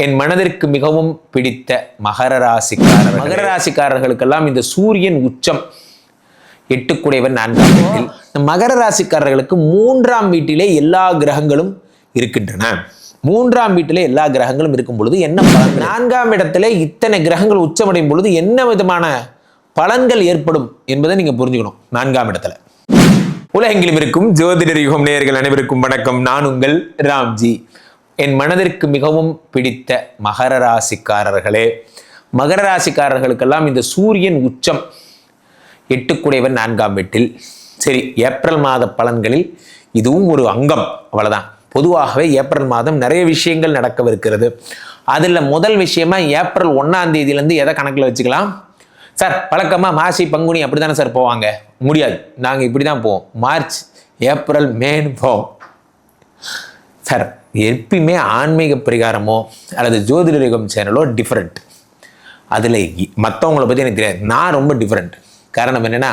என் மனதிற்கு மிகவும் பிடித்த மகர ராசிக்காரர்களுக்கெல்லாம் இந்த சூரியன் உச்சம் 8 4ஆம் வீட்டில். மகர ராசிக்காரர்களுக்கு 3ஆம் வீட்டிலே எல்லா கிரகங்களும் இருக்கின்றன. 3ஆம் வீட்டிலே எல்லா கிரகங்களும் இருக்கும் பொழுது என்ன பலன்? 4ஆம் இடத்திலே இத்தனை கிரகங்கள் உச்சமடையும் பொழுது என்ன விதமான பலன்கள் ஏற்படும் என்பதை நீங்க புரிஞ்சுக்கணும். 4ஆம் இடத்துல உலகெங்கிலும் இருக்கும் ஜோதிடர் யுகம் நேயர்கள் அனைவருக்கும் வணக்கம். நான் உங்கள் ராம்ஜி. என் மனதிற்கு மிகவும் பிடித்த மகர ராசிக்காரர்களே, மகர ராசிக்காரர்களுக்கெல்லாம் இந்த சூரியன் உச்சம் 8 4ஆம் வீட்டில். சரி, ஏப்ரல் மாத பலன்களில் இதுவும் ஒரு அங்கம், அவ்வளவுதான். பொதுவாகவே ஏப்ரல் மாதம் நிறைய விஷயங்கள் நடக்கவிருக்கிறது. அதில் முதல் விஷயமா ஏப்ரல் 1ஆம் தேதியிலேருந்து எதை கணக்கில் வச்சுக்கலாம் சார்? வழக்கமாக மாசி பங்குனி அப்படி தானே சார் போவாங்க? முடியாது, நாங்கள் இப்படி தான் போவோம். மார்ச் ஏப்ரல் மேன்னு போவோம் சார். எப்பயுமே ஆன்மீக பரிகாரமோ அல்லது ஜோதிட யுகம் சேனலோ டிஃப்ரெண்ட். அதில் மற்றவங்கள பற்றி எனக்கு தெரியாது, நான் ரொம்ப டிஃப்ரெண்ட். காரணம் என்னென்னா,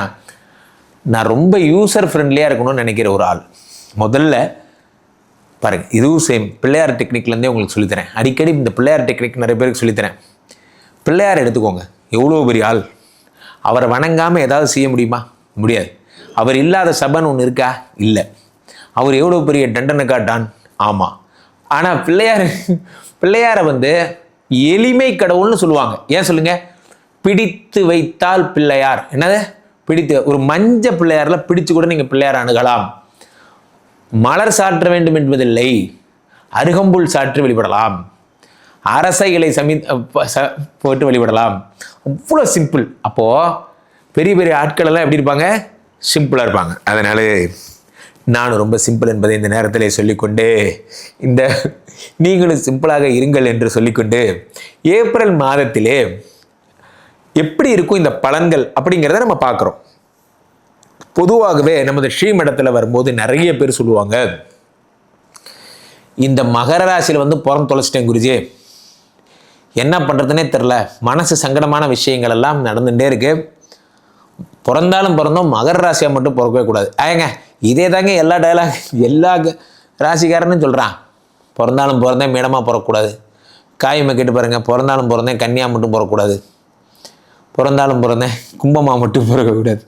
நான் ரொம்ப யூசர் ஃப்ரெண்ட்லியாக இருக்கணும்னு நினைக்கிற ஒரு ஆள். முதல்ல பாருங்கள், இதுவும் சேம் பிள்ளையார் டெக்னிக்லேருந்தே உங்களுக்கு சொல்லித்தரேன். அடிக்கடி இந்த பிள்ளையார் டெக்னிக் நிறைய பேருக்கு சொல்லித்தரேன். பிள்ளையார் எடுத்துக்கோங்க, எவ்வளோ பெரிய ஆள். அவரை வணங்காமல் ஏதாவது செய்ய முடியுமா? முடியாது. அவர் இல்லாத சபைன்னு ஒன்று இருக்கா? இல்லை. அவர் எவ்வளோ பெரிய தண்டனை காட்டான்? ஆமாம். ஆனால் பிள்ளையாரை எளிமை கடவுள்னு சொல்லுவாங்க. ஏன் சொல்லுங்க? பிடித்து வைத்தால் பிள்ளையார். என்னது பிடித்து? ஒரு மஞ்ச பிள்ளையாரில் பிடிச்சு கூட நீங்கள் பிள்ளையார் அணுகலாம். மலர் சாற்ற வேண்டும் என்பதில்லை, அருகம்புல் சாற்று வழிபடலாம், அரச இலை போட்டு வழிபடலாம். அவ்வளோ சிம்பிள். அப்போது பெரிய பெரிய ஆட்கள் எல்லாம் எப்படி இருப்பாங்க? சிம்பிளாக இருப்பாங்க. அதனால நானும் ரொம்ப சிம்பிள் என்பதை இந்த நேரத்திலே சொல்லிக்கொண்டு, நீங்களும் சிம்பிளாக இருங்கள் என்று சொல்லிக்கொண்டு, ஏப்ரல் மாதத்திலே எப்படி இருக்கும் இந்த பலன்கள் அப்படிங்கிறத நம்ம பார்க்குறோம். பொதுவாகவே நமது ஸ்ரீமடத்தில் வரும்போது நிறைய பேர் சொல்லுவாங்க, இந்த மகர ராசியில் பிறந்து தொலைச்சிட்டேன் குருஜி, என்ன பண்ணுறதுனே தெரில, மனசு சங்கடமான விஷயங்கள் எல்லாம் நடந்துகிட்டே இருக்கு, பிறந்தாலும் பிறந்தோம் மகர ராசியாக மட்டும் பிறக்கவே கூடாது. ஏங்க இதே தாங்க எல்லா டயலாக் எல்லா ராசிக்காரன்னு சொல்கிறான். பிறந்தாலும் பிறந்தேன் மீனமாக பிறக்கக்கூடாது. காயமை கேட்டு பாருங்கள், பிறந்தாலும் பிறந்தேன் கன்னியாக மட்டும் பிறக்கக்கூடாது, பிறந்தாலும் பிறந்தேன் கும்பமாக மட்டும் பிறக்கக்கூடாது.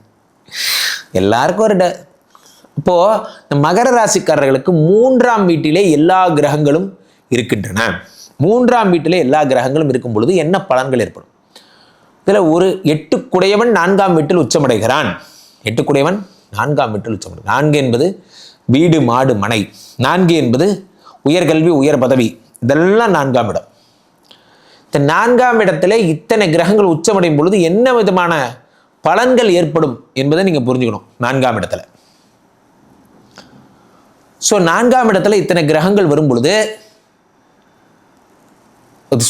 எல்லாருக்கும் ஒரு இப்போது இந்த மகர ராசிக்காரர்களுக்கு 3ஆம் வீட்டிலே எல்லா கிரகங்களும் இருக்கின்றன. 3ஆம் வீட்டிலே எல்லா கிரகங்களும் இருக்கும் பொழுது என்ன பலன்கள் ஏற்படும்? இதில் ஒரு 8 4ஆம் வீட்டில் உச்சமடைகிறான். 8 4ஆம் வீட்டில் உச்சமடை. 4 என்பது வீடு மாடு மனை. 4 என்பது உயர்கல்வி உயர் பதவி. இதெல்லாம் 4ஆம் இடம். இந்த 4ஆம் இடத்துல இத்தனை கிரகங்கள் உச்சமடையும் பொழுது என்ன விதமான பலன்கள் ஏற்படும் என்பதை நீங்கள் புரிஞ்சுக்கணும். 4ஆம் இடத்துல நான்காம் இடத்துல இத்தனை கிரகங்கள் வரும் பொழுது,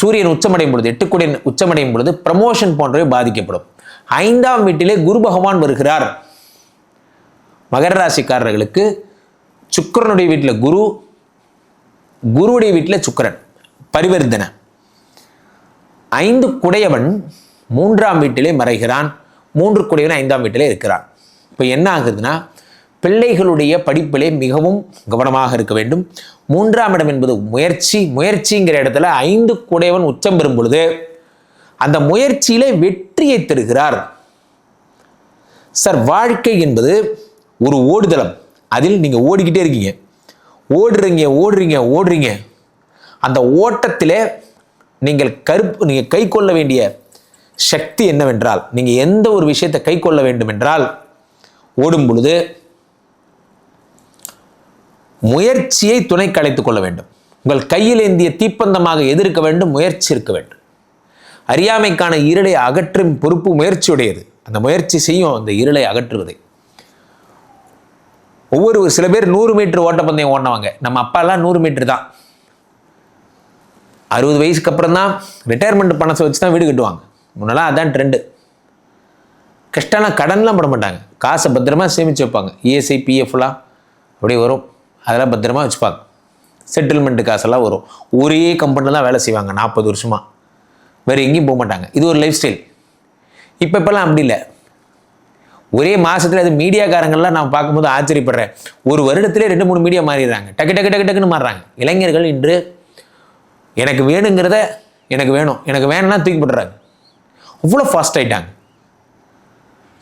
சூரியன் உச்சமடையும் பொழுது 8 உச்சமடையும் பொழுது ப்ரமோஷன் போன்றவை பாதிக்கப்படும். 5ஆம் வீட்டிலே குரு பகவான் வருகிறார். மகர ராசிக்காரர்களுக்கு சுக்கிரனுடைய வீட்டில் குரு, குருவுடைய வீட்டில் சுக்கிரன் பரிவர்த்தனை. 5 குடையவன் 3ஆம் வீட்டிலே மறைகிறான். 3 குடையவன் 5ஆம் வீட்டிலே இருக்கிறான். இப்போ என்ன ஆகுதுன்னா, பிள்ளைகளுடைய படிப்பிலே மிகவும் கவனமாக இருக்க வேண்டும். 3ஆம் இடம் என்பது முயற்சிங்கிற இடத்துல 5 குடையவன் உச்சம் பெறும் பொழுது அந்த முயற்சியிலே வெற்றியை தருகிறார். சார், வாழ்க்கை என்பது ஒரு ஓடுதளம். அதில் நீங்கள் ஓடிக்கிட்டே இருக்கீங்க, ஓடுறீங்க. அந்த ஓட்டத்திலே நீங்கள் கை கொள்ள வேண்டிய சக்தி என்னவென்றால், நீங்கள் எந்த ஒரு விஷயத்தை கை கொள்ள வேண்டும் என்றால், ஓடும் பொழுது முயற்சியை துணை கலைத்துக் கொள்ள வேண்டும். உங்கள் கையில் ஏந்திய தீப்பந்தமாக எதிர்க்க வேண்டும், முயற்சி இருக்க வேண்டும். அறியாமைக்கான இருளை அகற்றும் பொறுப்பு முயற்சியுடையது. அந்த முயற்சி செய்யும் அந்த இருளை அகற்றுவதை. சில பேர் 100 மீட்டர் ஓட்டப்பந்தயம் ஓடினவங்க. நம்ம அப்பாலாம் 100 மீட்டர் தான். 60 வயசுக்கு அப்புறம் தான் ரிட்டையர்மெண்ட் பணத்தை வச்சு தான் வீடு கட்டுவாங்க. முன்னெல்லாம் அதான் ட்ரெண்டு. கஷ்டம்னா கடன்லாம் போட மாட்டாங்க, காசை பத்திரமா சேமித்து வைப்பாங்க. இஎஸ்ஐ பிஎஃப்லாம் அப்படியே வரும், அதெல்லாம் பத்திரமா வச்சுப்பாங்க. செட்டில்மெண்ட்டு காசெல்லாம் வரும். ஒரே கம்பெனியில் தான் வேலை செய்வாங்க 40 வருஷமாக, வேறு எங்கேயும் போக மாட்டாங்க. இது ஒரு லைஃப் ஸ்டைல். இப்போல்லாம் அப்படி இல்லை. ஒரே மாதத்தில் அது மீடியாக்காரங்கள்லாம் நான் பார்க்கும்போது ஆச்சரியப்படுறேன். ஒரு வருடத்திலே 2-3 மீடியா மாறிடுறாங்க. டக்கு டக்குன்னு மாறுறாங்க. இளைஞர்கள் இன்று எனக்கு வேணுங்கிறத எனக்கு வேணும், எனக்கு வேணும்னா தூக்கி போட்டுறாங்க. அவ்வளோ ஃபாஸ்ட் ஆயிட்டாங்க.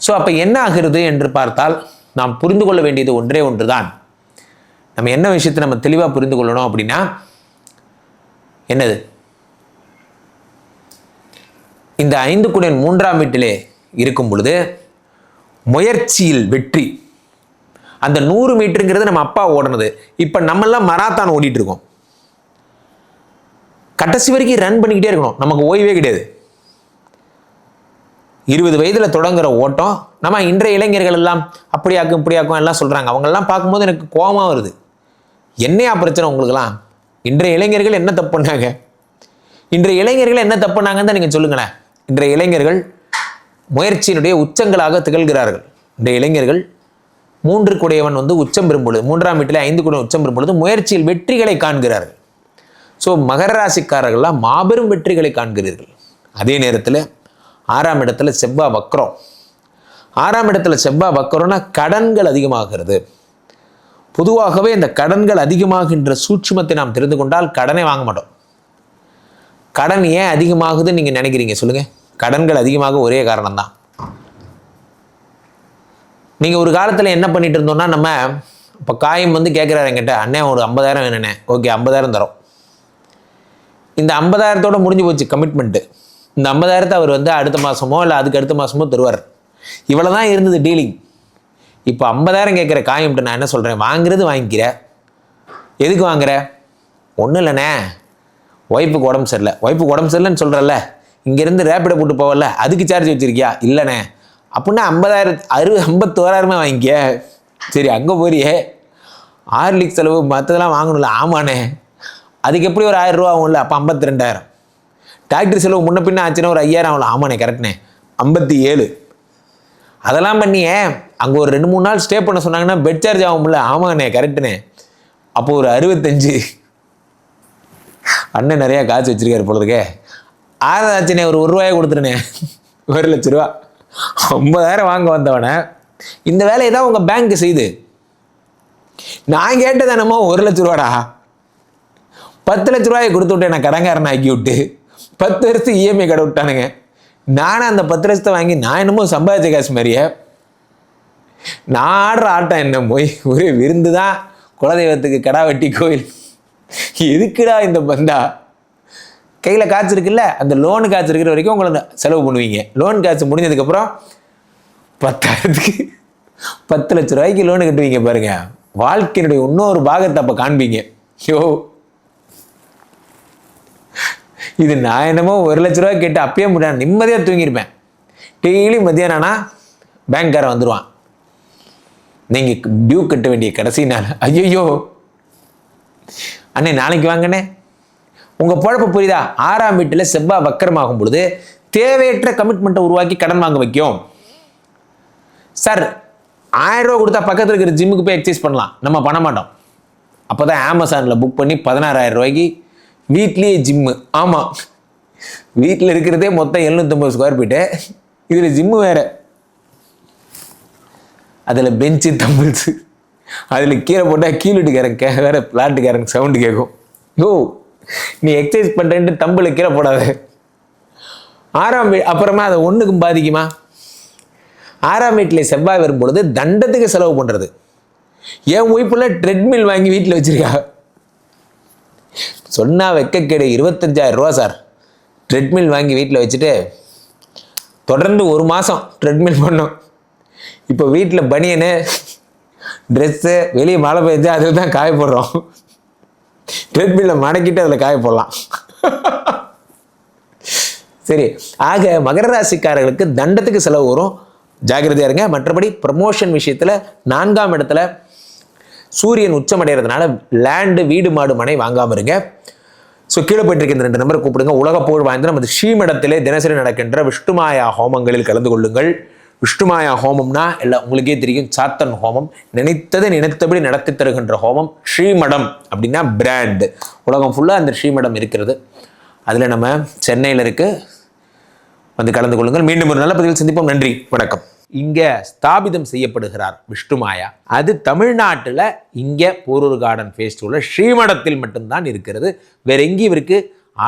ஸோ அப்போ என்ன ஆகிறது என்று பார்த்தால் நாம் புரிந்து கொள்ள வேண்டியது ஒன்றே ஒன்று தான். நம்ம என்ன விஷயத்தை நம்ம தெளிவாக புரிந்து கொள்ளணும் அப்படின்னா என்னது, இந்த 5 குடையன் 3ஆம் வீட்டிலே இருக்கும் பொழுது முயற்சியில் வெற்றி. அந்த 100 மீட்டருங்கிறது நம்ம அப்பா ஓடுனது. இப்போ நம்மெல்லாம் மராத்தான் ஓடிட்டு இருக்கோம். கடைசி வரைக்கும் ரன் பண்ணிக்கிட்டே இருக்கணும், நமக்கு ஓய்வே கிடையாது. 20 வயதில் தொடங்குற ஓட்டம். நம்ம இன்றைய இளைஞர்கள் எல்லாம் அப்படியாக்கும் இப்படியாக்கும் எல்லாம் சொல்கிறாங்க. அவங்கெல்லாம் பார்க்கும்போது எனக்கு கோபமாக வருது. என்னையா பிரச்சனை உங்களுக்குலாம்? இன்றைய இளைஞர்கள் என்ன தப்பு பண்ணாங்க? இன்றைய இளைஞர்கள் என்ன தப்பு பண்ணாங்கன்னு தான் நீங்கள் சொல்லுங்களேன். இன்றைய இளைஞர்கள் முயற்சியினுடைய உச்சங்களாக திகழ்கிறார்கள். இன்றைய இளைஞர்கள் 3 குடையவன் உச்சம் பெறும் பொழுது, 3ஆம் வீட்டில் 5 குடையவன் உச்சம் பெறும் பொழுது முயற்சியில் வெற்றிகளை காண்கிறார்கள். ஸோ மகர ராசிக்காரர்கள்லாம் மாபெரும் வெற்றிகளை காண்கிறீர்கள். அதே நேரத்தில் 6ஆம் இடத்துல செவ்வாய் வக்ரம். 6ஆம் இடத்துல செவ்வாய் வக்ரம்னா கடன்கள் அதிகமாகிறது. பொதுவாகவே இந்த கடன்கள் அதிகமாகின்ற சூட்சுமத்தை நாம் தெரிந்து கொண்டால் கடனை வாங்க மாட்டோம். கடன் ஏன் அதிகமாகுதுன்னு நீங்கள் நினைக்கிறீங்க சொல்லுங்கள்? கடன்கள் அதிகமாக ஒரே காரணம் தான். நீங்கள் ஒரு காலத்தில் என்ன பண்ணிட்டு இருந்தோம்னா, நம்ம இப்போ காயம் கேட்குறாரு என்கிட்ட, அண்ணே ஒரு 50,000 வேணுண்ணே. ஓகே 50,000 தரோம். இந்த 50,000தோட முடிஞ்சு போச்சு கமிட்மெண்ட்டு. இந்த 50,000 அவர் அடுத்த மாதமோ இல்லை அதுக்கு அடுத்த மாதமோ தருவார். இவ்வளோ தான் இருந்தது டீலிங். இப்போ 50,000 கேட்குற காயம்ட்டு நான் என்ன சொல்கிறேன், வாங்குறது வாங்கிக்கிற. எதுக்கு வாங்குற? ஒன்றும் இல்லைண்ணே, ஒய்ஃபுக்கு உடம்பு சரியில்லை. ஒய்ஃபுக்கு உடம்பு சரியில்லைன்னு சொல்கிறல்ல, இங்கேருந்து ரேப்பிடை போட்டு போகல, அதுக்கு சார்ஜ் வச்சுருக்கியா? இல்லைண்ணே. அப்படின்னா 51,000 வாங்கிக்க. சரி அங்கே போறியே, ஹார்லிக்ஸ் செலவு மற்றதெல்லாம் வாங்கணும்ல. ஆமாண்ணே, அதுக்கு எப்படி ஒரு 1000 ரூபா ஆகும்ல, அப்போ 52,000. டாக்டர் செலவு முன்ன பின்ன ஆச்சுன்னா ஒரு 5,000 ஆகலாம். ஆமாண்ணே கரெக்ட்ண்ணே, 57. அதெல்லாம் பண்ணியே அங்கே ஒரு 2-3 நாள் ஸ்டே பண்ண சொன்னாங்கன்னா பெட் சார்ஜ் ஆகும்ல. ஆமாண்ணே கரெக்டுண்ணே, அப்போ ஒரு 65. அண்ணன் நிறையா காசு வச்சிருக்காரு போலருக்கே. ஆச்சுண்ணே ஒரு ரூபாயை கொடுத்துருண்ணே, 1,00,000 ரூபா. 50,000 வாங்க வந்தவனே இந்த வேலையை தான் உங்கள் பேங்க் செய்யுது. நான் கேட்டது என்னமோ 1,00,000 ரூபாடா. 10,00,000 ரூபாயை கொடுத்து விட்டேன் நான், கடங்காரன் ஆக்கி விட்டு 10 வருஷத்துக்கு இஎம்ஐ கடை விட்டானுங்க. நானும் அந்த 10 லட்சத்தை வாங்கி நான் என்னமோ சம்பாதிச்ச காசு மாதிரியே. நான் ஆடுற ஆட்டம் என்ன போய் ஒரே விருந்து தான். குலதெய்வத்துக்கு கடா வெட்டி கோயில். எதுக்குடா இந்த பந்தா? கையில் காசு இருக்குல்ல, அந்த லோனு காசு இருக்கிற வரைக்கும் உங்களை செலவு பண்ணுவீங்க. லோன் காசு முடிஞ்சதுக்கப்புறம் 10,000க்கு 10,00,000 ரூபாய்க்கு லோனு கட்டுவீங்க பாருங்க. வாழ்க்கையினுடைய இன்னொரு பாகத்தை அப்போ காண்பீங்க. யோ இது நான் என்னமோ 1,00,000 ரூபா கேட்டு அப்பயே முடியாது, நிம்மதியாக தூங்கியிருப்பேன். டெய்லி மத்தியானம் ஆனால் பேங்க்காரன் வந்துடுவான், நீங்கள் டியூ கட்ட வேண்டிய கடைசி நாள். ஐயோ அண்ணே நாளைக்கு வாங்கண்ணே. உங்கள் பொழப்பு புரியுதா? 6ஆம் வீட்டில் செவ்வாய் வக்கரமாகும் பொழுது தேவையற்ற கமிட்மெண்ட்டை உருவாக்கி கடன் வாங்க வைக்கும். சார் 1000 ரூபா கொடுத்தா பக்கத்தில் இருக்கிற ஜிம்முக்கு போய் எக்ஸசைஸ் பண்ணலாம், நம்ம பண்ண மாட்டோம். அப்போ தான் அமேசானில் புக் பண்ணி 16,000 ரூபாய்க்கு வீட்லேயே ஜிம்மு. ஆமாம், வீட்டில் இருக்கிறதே மொத்தம் 750 ஸ்கொயர் ஃபீட்டு, இதில் ஜிம்மு வேறு. அதில் பெஞ்சு தம்பிள்ஸு, அதில் கீழே போட்டால் கீழட்டுக்காரங்க வேறு பிளாட்டுக்காரங்க சவுண்டு கேட்கும். யோ நீ எக்ஸசைஸ் பண்ணுறேன்ட்டு தம்பில் கீழே போடாத. 6ஆம் வீடு அப்புறமா அதை ஒன்றுக்கும் பாதிக்குமா? 6ஆம் வீட்டில் செவ்வாய் வரும்பொழுது தண்டத்துக்கு செலவு பண்ணுறது. என் ஒய்ஃபுள்ள ட்ரெட்மில் வாங்கி வீட்டில் வச்சுருக்கா. சொன்னால் வெக்கக்கேடு 25,000 ரூபா சார். ட்ரெட்மில் வாங்கி வீட்டில் வச்சுட்டு தொடர்ந்து 1 மாதம் ட்ரெட்மில் பண்ணோம். இப்போ வீட்டில் பனியனு ட்ரெஸ்ஸு வெளியே மழை பெய்ஞ்சு அதில் தான் காய போடுறோம். ட்ரெட்மில்லை மடக்கிட்டு அதில் காய போடலாம். சரி, ஆக மகர ராசிக்காரர்களுக்கு தண்டத்துக்கு செலவு வரும், ஜாகிரதையா இருங்க. மற்றபடி ப்ரமோஷன் விஷயத்தில் 4ஆம் இடத்துல சூரியன் உச்சம் அடைகிறதுனால லேண்டு வீடு மாடு மனை வாங்காமல் இருங்க. ஸோ கீழே போயிட்டு இருக்க இந்த 2 நம்பரை கூப்பிடுங்க. உலக புகழ் வாய்ந்த நமது ஸ்ரீமடத்திலே தினசரி நடக்கின்ற விஷ்ணுமாயா ஹோமங்களில் கலந்து கொள்ளுங்கள். விஷ்ணுமாயா ஹோமம்னா எல்லாம் உங்களுக்கே தெரியும், சாத்தன் ஹோமம். நினைத்ததை நினைத்தபடி நடத்தி தருகின்ற ஹோமம். ஸ்ரீமடம் அப்படின்னா பிராண்ட், உலகம் ஃபுல்லாக அந்த ஸ்ரீமடம் இருக்கிறது. அதில் நம்ம சென்னையில் இருக்கு, கலந்து கொள்ளுங்கள். மீண்டும் ஒரு நல்ல பதிவில் சந்திப்போம். நன்றி, வணக்கம். இங்கே ஸ்தாபிதம் செய்யப்படுகிறார் விஷ்ணுமாயா. அது தமிழ்நாட்டில் இங்கே போரூர் கார்டன் ஃபேஸ் 2ல ஸ்ரீமடத்தில் மட்டும்தான் இருக்கிறது. வேற எங்கேயும் இவருக்கு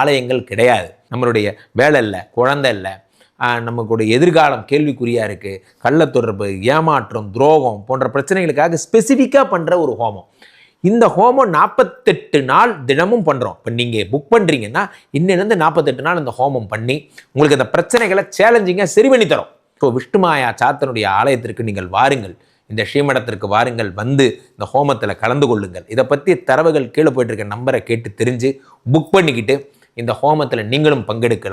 ஆலயங்கள் கிடையாது. நம்மளுடைய வேலை இல்லை, குழந்தை இல்லை, நமக்குடைய எதிர்காலம் கேள்விக்குறியாக இருக்குது, கள்ள தொடர்பு, ஏமாற்றம், துரோகம் போன்ற பிரச்சனைகளுக்காக ஸ்பெசிஃபிக்காக பண்ணுற ஒரு ஹோமம். இந்த ஹோமம் 48 நாள் தினமும் பண்ணுறோம். இப்போ நீங்கள் புக் பண்ணுறீங்கன்னா இன்னிலேருந்து 48 நாள் இந்த ஹோமம் பண்ணி உங்களுக்கு அந்த பிரச்சனைகளை சேலஞ்சிங்காக சரி பண்ணி தரோம். ஸோ விஷ்ணுமாயா சாத்தனுடைய ஆலயத்திற்கு நீங்கள் வாருங்கள், இந்த ஸ்ரீமடத்திற்கு வாருங்கள், வந்து இந்த ஹோமத்தில் கலந்து கொள்ளுங்கள். இதை பற்றி தரவுகள் கீழே போயிட்டு இருக்க நம்பரை கேட்டு தெரிஞ்சு புக் பண்ணிக்கிட்டு இந்த ஹோமத்தில் நீங்களும் பங்கெடுக்கலாம்.